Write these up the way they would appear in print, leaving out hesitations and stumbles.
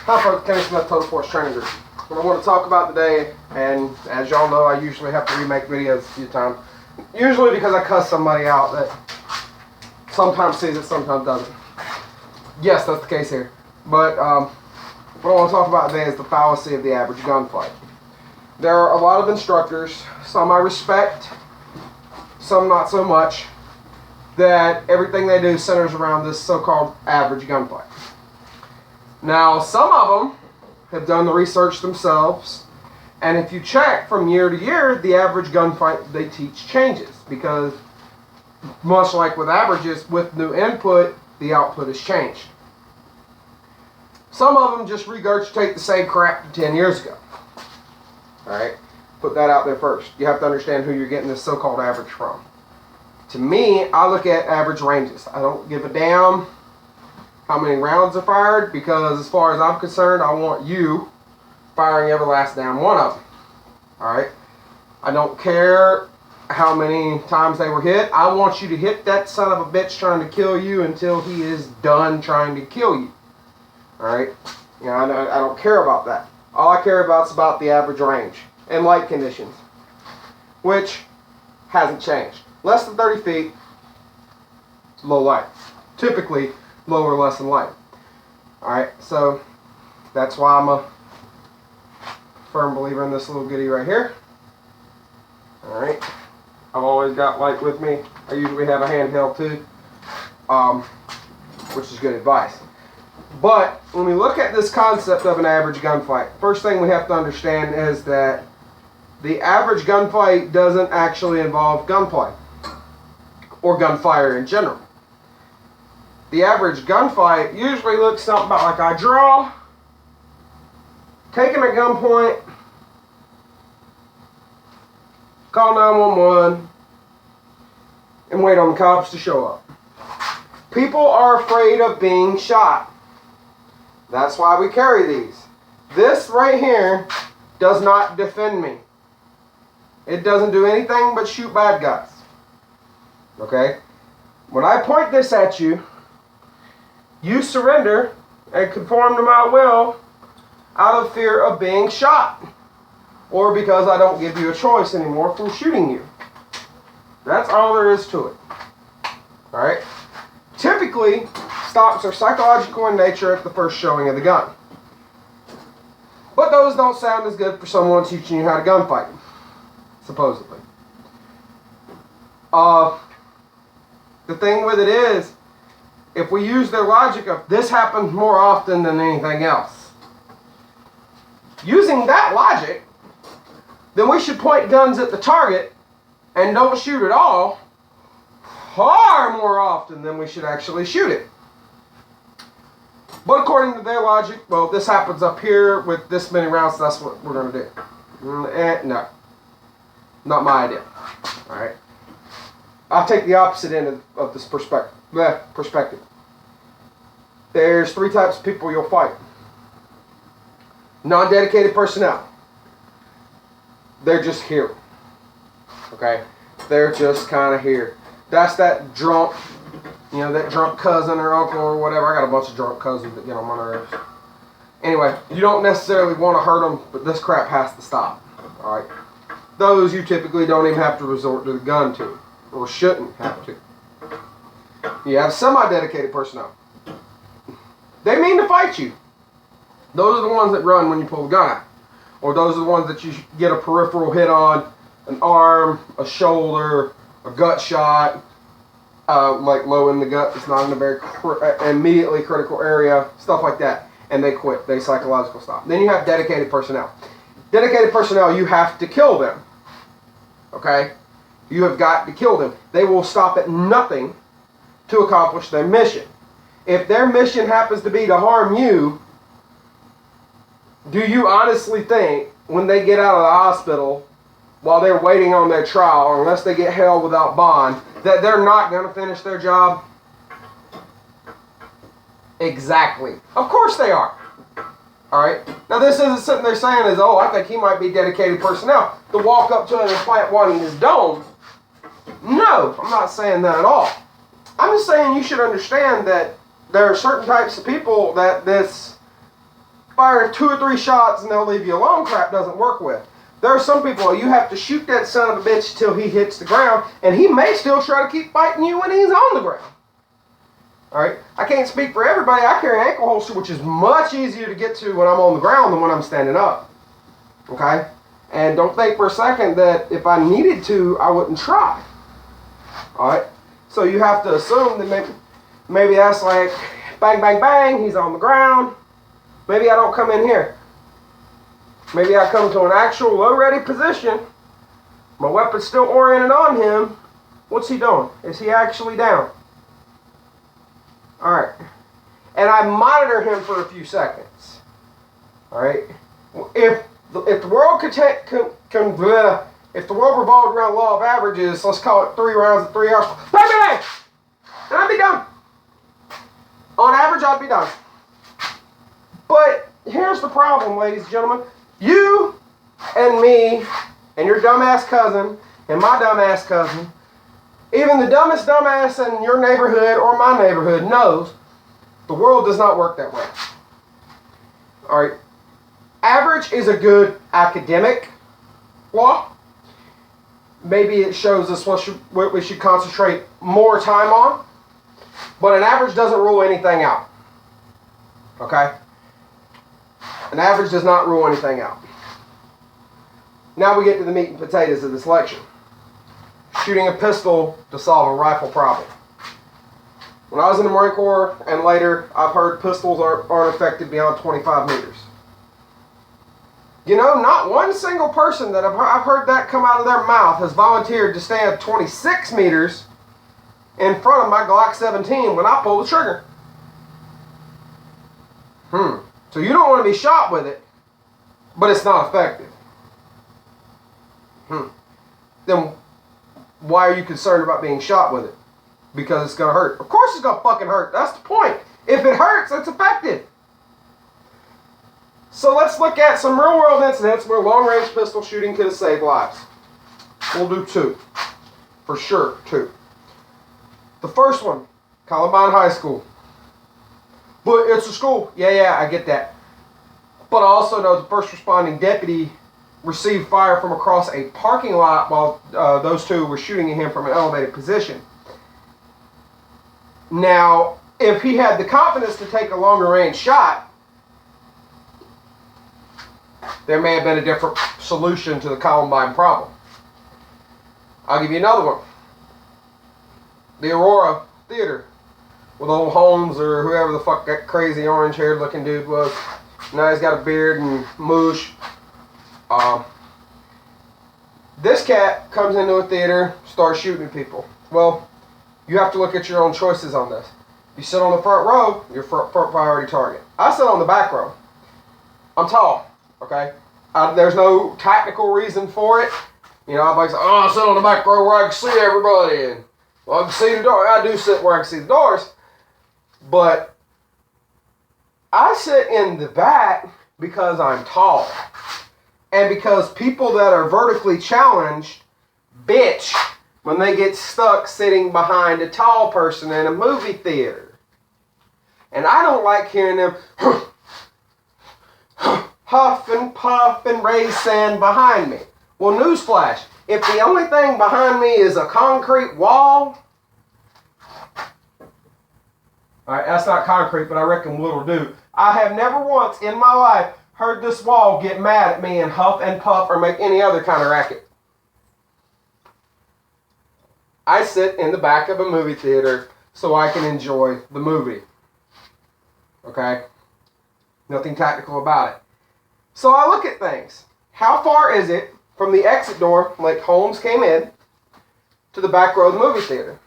Hi folks, Kenny Smith, Total Force Training Group. What I want to talk about today, and as y'all know, I usually have to remake videos a few times. Usually because I cuss somebody out that sometimes sees it, sometimes doesn't. Yes, that's the case here. But what I want to talk about today is the fallacy of the average gunfight. There are a lot of instructors, some I respect, some not so much, that everything they do centers around this so-called average gunfight. Now, some of them have done the research themselves, and if you check from year to year, the average gunfight they teach changes, because much like with averages, with new input, the output has changed. Some of them just regurgitate the same crap 10 years ago. Alright? Put that out there first. You have to understand who you're getting this so-called average from. To me, I look at average ranges. I don't give a damn how many rounds are fired, because as far as I'm concerned, I want you firing every last damn one of them. Alright? I don't care how many times they were hit. I want you to hit that son of a bitch trying to kill you until he is done trying to kill you. Alright? You know, I don't care about that. All I care about is about the average range and light conditions, which hasn't changed. Less than 30 feet, low light. Typically, lower, less than light. Alright, so that's why I'm a firm believer in this little goodie right here. Alright, I've always got light with me. I usually have a handheld too, which is good advice. But when we look at this concept of an average gunfight, first thing we have to understand is that the average gunfight doesn't actually involve gunplay or gunfire in general. The average gunfight usually looks something about like I draw, taking a gunpoint, call 911, and wait on the cops to show up. People are afraid of being shot. That's why we carry these. This right here does not defend me. It doesn't do anything but shoot bad guys. Okay? When I point this at you, you surrender and conform to my will out of fear of being shot, or because I don't give you a choice anymore from shooting you. That's all there is to it. Alright? Typically, stops are psychological in nature at the first showing of the gun. But those don't sound as good for someone teaching you how to gunfight, supposedly. The thing with it is, if we use their logic of this happens more often than anything else, using that logic, then we should point guns at the target and don't shoot at all far more often than we should actually shoot it. But according to their logic, well, this happens up here with this many rounds, so that's what we're going to do. No. Not my idea. Alright? I'll take the opposite end of this perspective. There's three types of people you'll fight. Non-dedicated personnel. They're just here. Okay? They're just kind of here. That's that drunk, you know, that drunk cousin or uncle or whatever. I got a bunch of drunk cousins that get on my nerves. Anyway, you don't necessarily want to hurt them, but this crap has to stop. Alright? Those you typically don't even have to resort to the gun to, or shouldn't have to. You have semi-dedicated personnel. They mean to fight you. Those are the ones that run when you pull the gun out. Or those are the ones that you get a peripheral hit on, an arm, a shoulder, a gut shot, like low in the gut, it's not in a very immediately critical area, stuff like that. And they quit. They psychological stop. Then you have dedicated personnel. Dedicated personnel, you have to kill them. Okay? You have got to kill them. They will stop at nothing to accomplish their mission. If their mission happens to be to harm you, do you honestly think when they get out of the hospital while they're waiting on their trial, or unless they get held without bond, that they're not going to finish their job? Exactly. Of course they are. Alright? Now this isn't sitting there saying is, oh, I think he might be dedicated personnel to walk up to him and plant one in his dome. No, I'm not saying that at all. I'm just saying you should understand that there are certain types of people that this firing 2 or 3 shots and they'll leave you alone crap doesn't work with. There are some people you have to shoot that son of a bitch till he hits the ground, and he may still try to keep fighting you when he's on the ground. Alright? I can't speak for everybody. I carry an ankle holster, which is much easier to get to when I'm on the ground than when I'm standing up. Okay? And don't think for a second that if I needed to, I wouldn't try. Alright? So you have to assume that maybe that's like bang, bang, bang, he's on the ground. Maybe I don't come in here. Maybe I come to an actual low-ready position. My weapon's still oriented on him. What's he doing? Is he actually down? Alright. And I monitor him for a few seconds. Alright? If the world if the world revolved around the law of averages, let's call it 3 rounds at 3 hours. Bang, bang, bang! And I'd be done. On average, I'd be done. But here's the problem, ladies and gentlemen. You and me and your dumbass cousin and my dumbass cousin, even the dumbest dumbass in your neighborhood or my neighborhood knows the world does not work that way. Alright? Average is a good academic law. Maybe it shows us what we should concentrate more time on. But an average doesn't rule anything out. Okay? An average does not rule anything out. Now we get to the meat and potatoes of this lecture. Shooting a pistol to solve a rifle problem. When I was in the Marine Corps and later, I've heard pistols aren't effective beyond 25 meters. You know, not one single person that I've heard that come out of their mouth has volunteered to stand 26 meters in front of my Glock 17 when I pull the trigger. So you don't want to be shot with it, but it's not effective. Then why are you concerned about being shot with it? Because it's going to hurt. Of course it's going to fucking hurt. That's the point. If it hurts, it's effective. So let's look at some real world incidents where long range pistol shooting could have saved lives. We'll do 2. For sure, 2. The first one, Columbine High School. But it's a school. Yeah, I get that. But I also know the first responding deputy received fire from across a parking lot while those 2 were shooting at him from an elevated position. Now, if he had the confidence to take a longer range shot, there may have been a different solution to the Columbine problem. I'll give you another one. The Aurora Theater with old Holmes or whoever the fuck that crazy orange-haired looking dude was. Now he's got a beard and moosh. This cat comes into a theater, starts shooting people. Well, you have to look at your own choices on this. You sit on the front row, you're front priority target. I sit on the back row. I'm tall, okay? There's no tactical reason for it. You know, everybody's like, oh, I sit on the back row where I can see everybody. And well, I can see the door. I do sit where I can see the doors. But I sit in the back because I'm tall. And because people that are vertically challenged bitch when they get stuck sitting behind a tall person in a movie theater. And I don't like hearing them huff and puff and raise sand behind me. Well, newsflash, if the only thing behind me is a concrete wall, alright, that's not concrete, but I reckon what'll do. I have never once in my life heard this wall get mad at me and huff and puff or make any other kind of racket. I sit in the back of a movie theater so I can enjoy the movie. Okay? Nothing tactical about it. So I look at things. How far is it from the exit door, like Holmes came in, to the back row of the movie theater?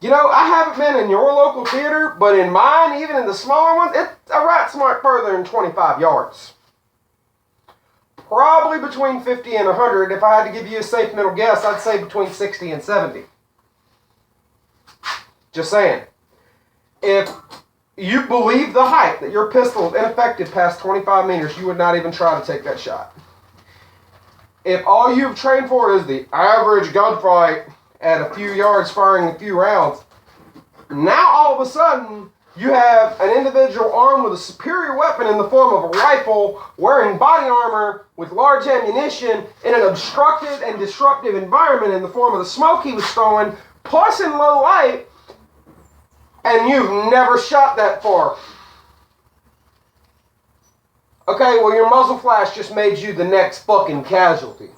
You know, I haven't been in your local theater, but in mine, even in the smaller ones, it's a right smart further than 25 yards. Probably between 50 and 100. If I had to give you a safe middle guess, I'd say between 60 and 70. Just saying. If you believe the hype that your pistol is ineffective past 25 meters, you would not even try to take that shot. If all you've trained for is the average gunfight at a few yards firing a few rounds, now all of a sudden You have an individual armed with a superior weapon in the form of a rifle, wearing body armor with large ammunition in an obstructed and disruptive environment in the form of the smoke he was throwing, plus in low light, and you've never shot that far. Okay, well, your muzzle flash just made you the next fucking casualty.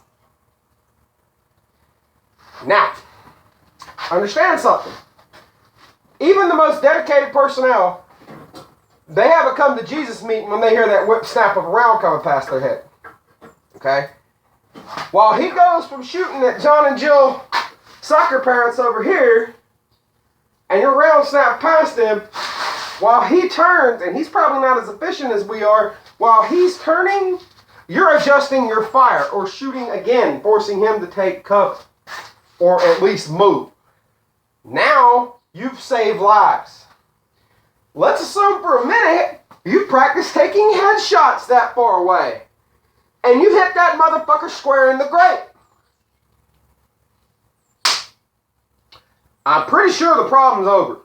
Now, understand something. Even the most dedicated personnel, they have a come to Jesus meeting when they hear that whip snap of a round coming past their head. Okay? While he goes from shooting at John and Jill, soccer parents over here, and your round snapped past him, while he turns, and he's probably not as efficient as we are, while he's turning, you're adjusting your fire or shooting again, forcing him to take cover or at least move. Now, you've saved lives. Let's assume for a minute you've practiced taking headshots that far away. And you hit that motherfucker square in the grate. I'm pretty sure the problem's over.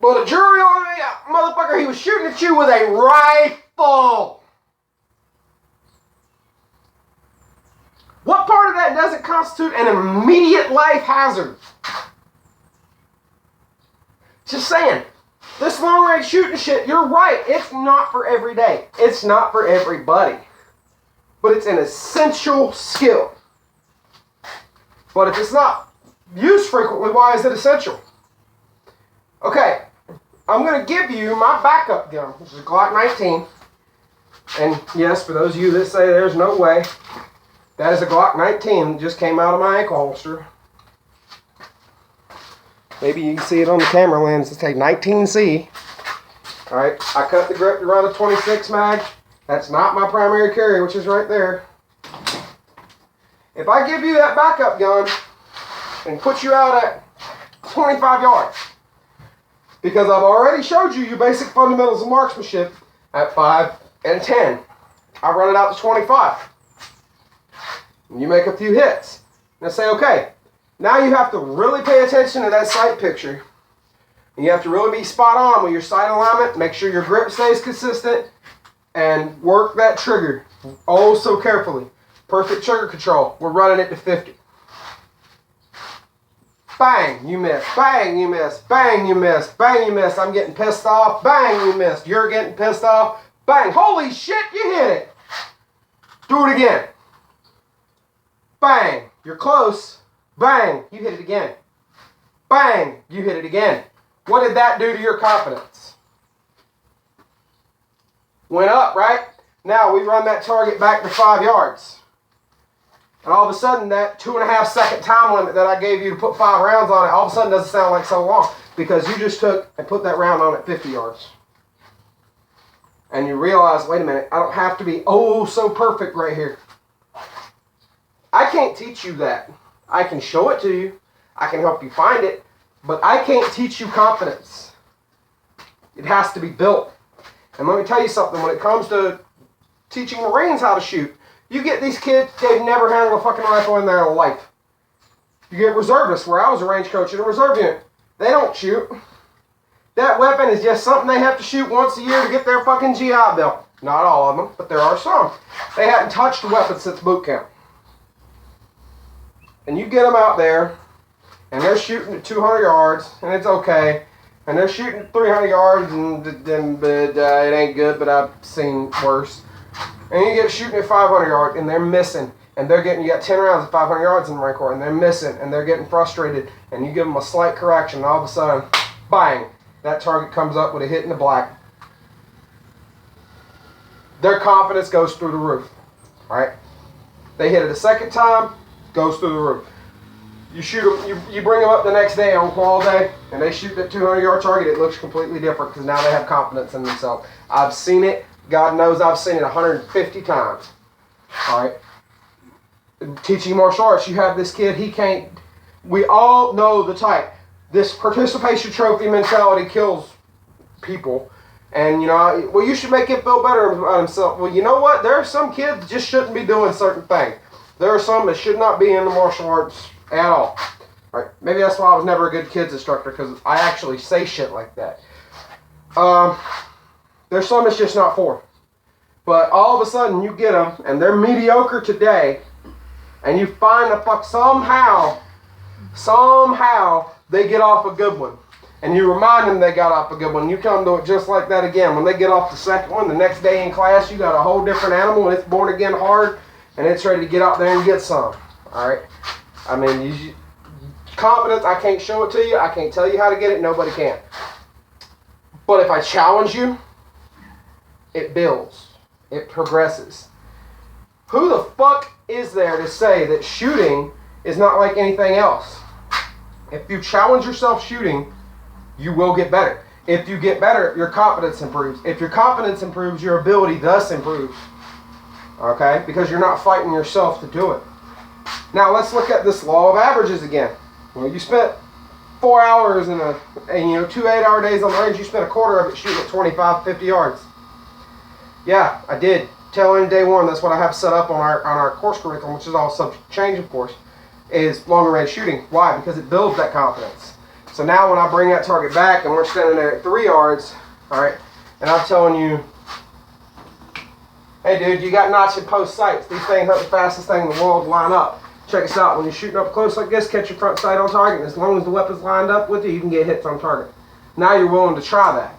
But a jury on the motherfucker, he was shooting at you with a rifle. What part of that doesn't constitute an immediate life hazard? Just saying, this long range shooting shit, you're right, it's not for every day. It's not for everybody. But it's an essential skill. But if it's not used frequently, why is it essential? Okay, I'm going to give you my backup gun, which is a Glock 19. And yes, for those of you that say there's no way, that is a Glock 19 that just came out of my ankle holster. Maybe you can see it on the camera lens. It's a 19C. Alright, I cut the grip to run a 26 mag. That's not my primary carry, which is right there. If I give you that backup gun and put you out at 25 yards, because I've already showed you your basic fundamentals of marksmanship at 5 and 10. I run it out to 25. And you make a few hits. And I say, okay, now you have to really pay attention to that sight picture. And you have to really be spot on with your sight alignment. Make sure your grip stays consistent. And work that trigger oh so carefully. Perfect trigger control. We're running it to 50. Bang, you miss. Bang, you miss. Bang, you miss. Bang, you miss. I'm getting pissed off. Bang, you missed. You're getting pissed off. Bang. Holy shit, you hit it. Do it again. Bang. You're close. Bang. You hit it again. Bang. You hit it again. What did that do to your confidence? Went up, right? Now we run that target back to 5 yards. And all of a sudden, that 2.5 second time limit that I gave you to put 5 rounds on it, all of a sudden doesn't sound like so long. Because you just took and put that round on at 50 yards. And you realize, wait a minute, I don't have to be oh so perfect right here. I can't teach you that. I can show it to you. I can help you find it. But I can't teach you confidence. It has to be built. And let me tell you something, when it comes to teaching Marines how to shoot, you get these kids, they've never handled a fucking rifle in their life. You get reservists, where I was a range coach in a reserve unit. They don't shoot. That weapon is just something they have to shoot once a year to get their fucking GI Bill. Not all of them, but there are some. They hadn't touched a weapon since boot camp. And you get them out there, and they're shooting at 200 yards, and it's okay. And they're shooting at 300 yards, and it ain't good, but I've seen worse. And you get shooting at 500 yards, and they're missing. And they're getting, you got 10 rounds at 500 yards in the Marine Corps, and they're missing, and they're getting frustrated. And you give them a slight correction, and all of a sudden, bang, that target comes up with a hit in the black. Their confidence goes through the roof, right? They hit it a second time, goes through the roof. You shoot them, you bring them up the next day on call day, and they shoot that 200-yard target, it looks completely different because now they have confidence in themselves. I've seen it. God knows I've seen it 150 times. All right? Teaching martial arts, you have this kid, he can't, we all know the type. This participation trophy mentality kills people. And, you know, well, you should make him feel better about himself. Well, you know what? There are some kids that just shouldn't be doing certain things. There are some that should not be in the martial arts at all. Right? Maybe that's why I was never a good kids instructor, because I actually say shit like that. There's some it's just not for. But all of a sudden you get them and they're mediocre today, and you find the fuck somehow they get off a good one. And you remind them they got off a good one. You tell them to do it just like that again. When they get off the second one, the next day in class, you got a whole different animal, and it's born again hard, and it's ready to get out there and get some. All right? I mean, confidence, I can't show it to you. I can't tell you how to get it. Nobody can. But if I challenge you, it builds. It progresses. Who the fuck is there to say that shooting is not like anything else? If you challenge yourself shooting, you will get better. If you get better, your confidence improves. If your confidence improves, your ability thus improves. Okay? Because you're not fighting yourself to do it. Now let's look at this law of averages again. Well, you spent 4 hours and 2 8-hour days on the range. You spent a quarter of it shooting at 25, 50 yards. Yeah, I did. Tail end day one, that's what I have set up on our course curriculum, which is all subject to change, of course, is longer range shooting. Why? Because it builds that confidence. So now when I bring that target back and we're standing there at 3 yards, all right, and I'm telling you, hey dude, you got notch and post sights. These things are the fastest thing in the world to line up. Check this out. When you're shooting up close like this, catch your front sight on target. And as long as the weapon's lined up with you, you can get hits on target. Now you're willing to try that.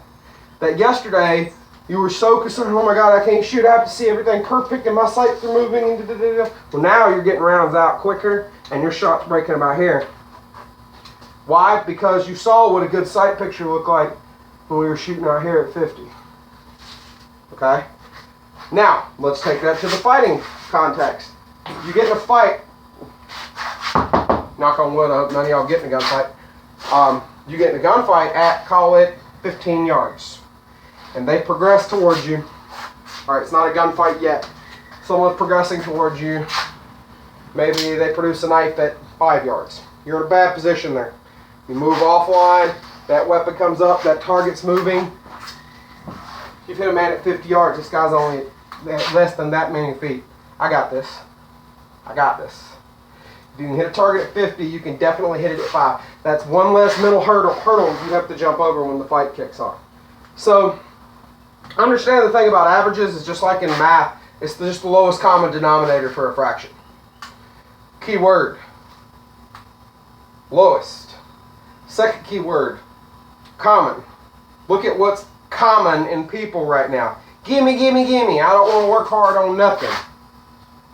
That yesterday, you were so concerned, oh my God, I can't shoot. I have to see everything perfect and my sights are moving. Well, now you're getting rounds out quicker and your shot's breaking about here. Why? Because you saw what a good sight picture looked like when we were shooting out here at 50. Okay? Now, let's take that to the fighting context. You get in a fight, knock on wood, I hope none of y'all get in a gunfight. You get in a gunfight at, call it 15 yards. And they progress towards you. Alright, it's not a gunfight yet. Someone's progressing towards you. Maybe they produce a knife at 5 yards. You're in a bad position there. You move offline, that weapon comes up, that target's moving. You've hit a man at 50 yards. This guy's only less than that many feet. I got this. I got this. If you can hit a target at 50, you can definitely hit it at 5. That's one less mental hurdle you have to jump over when the fight kicks off. So, understand the thing about averages is just like in math, it's just the lowest common denominator for a fraction. Key word, lowest. Second key word, common. Look at what's common in people right now. Gimme, gimme, gimme. I don't want to work hard on nothing.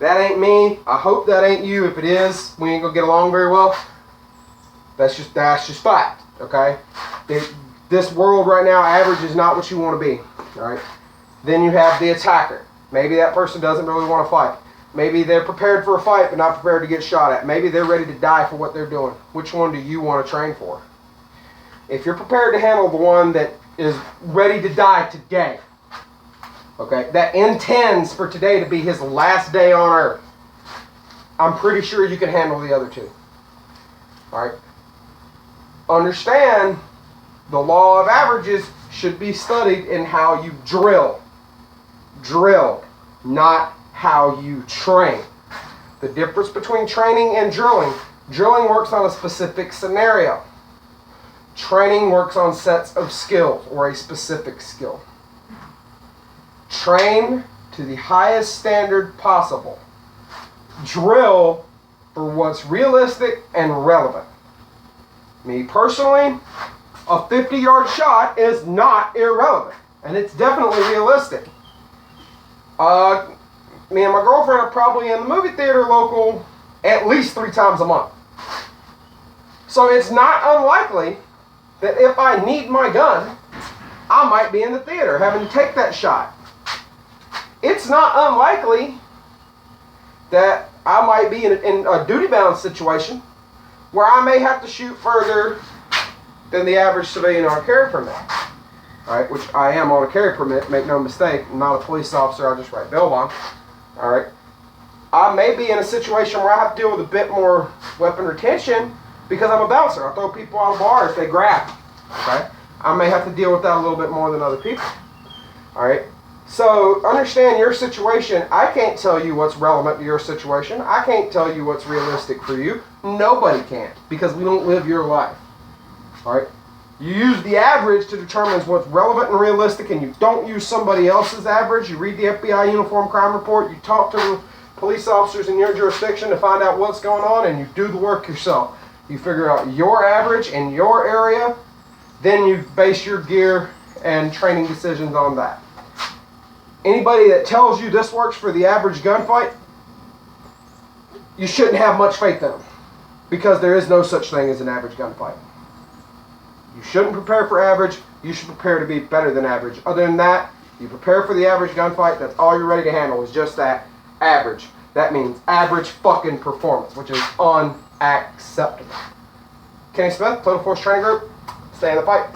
That ain't me. I hope that ain't you. If it is, we ain't gonna get along very well. That's just fact, okay? This world right now, average is not what you want to be, all right? Then you have the attacker. Maybe that person doesn't really want to fight. Maybe they're prepared for a fight but not prepared to get shot at. Maybe they're ready to die for what they're doing. Which one do you want to train for? If you're prepared to handle the one that is ready to die today, okay, that intends for today to be his last day on earth, I'm pretty sure you can handle the other two. All right? Understand the law of averages should be studied in how you drill. Drill, not how you train. The difference between training and drilling works on a specific scenario. Training works on sets of skills or a specific skill. Train to the highest standard possible. Drill for what's realistic and relevant. Me personally, a 50-yard shot is not irrelevant, and it's definitely realistic. Me and my girlfriend are probably in the movie theater local at least 3 times a month. So it's not unlikely that if I need my gun, I might be in the theater having to take that shot. It's not unlikely that I might be in a duty-bound situation where I may have to shoot further than the average civilian on a carry permit. All right, which I am on a carry permit, make no mistake. I'm not a police officer, I just write bail bond. All right. I may be in a situation where I have to deal with a bit more weapon retention because I'm a bouncer. I throw people out of bars, they grab. Okay? I may have to deal with that a little bit more than other people. All right? So understand your situation. I can't tell you what's relevant to your situation. I can't tell you what's realistic for you. Nobody can, because we don't live your life. All right? You use the average to determine what's relevant and realistic, and you don't use somebody else's average. You read the FBI Uniform Crime Report, you talk to the police officers in your jurisdiction to find out what's going on, and you do the work yourself. You figure out your average in your area, then you base your gear and training decisions on that. Anybody that tells you this works for the average gunfight, you shouldn't have much faith in them, because there is no such thing as an average gunfight. You shouldn't prepare for average. You should prepare to be better than average. Other than that, you prepare for the average gunfight. That's all you're ready to handle is just that average. That means average fucking performance, which is unacceptable. Kenny Smith, Total Force Training Group. Stay in the fight.